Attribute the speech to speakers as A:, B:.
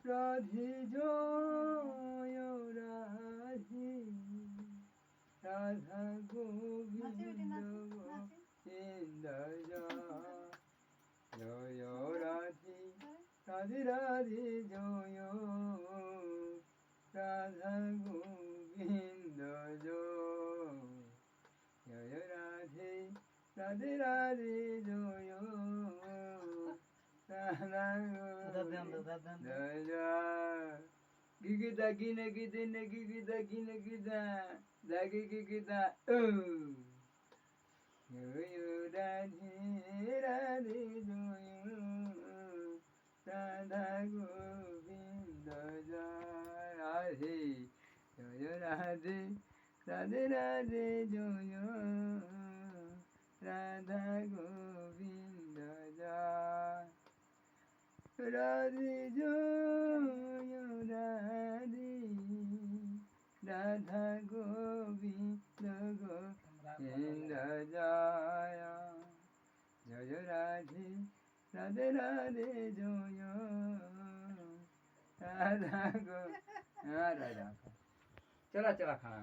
A: রাধে জয় রাধে রাধা গোবিন্দ গোবিন্দ জয় রাধে রাধে রাধে জয় রাধা গোবিন্দ জয় রাধে রাধে রাধে জয় রাধা গোবিন্দ জয় গিগিদা গিনে গিদিনে গিগিদা গিনে গিদা দাগি গিগিদা ও জয় রাধে রাধে জয় রাধা গোবিন্দ জয় রাধে জয় রাধে রাধে রাধে জয় রাধা গোবিন্দ জয় রাধে জয় রাধে রাধা গোবিন্দ গোবিন্দ জয় জয় রাধে রাধে রাধে জয় রাধা গো রাধা চলা চলা খানা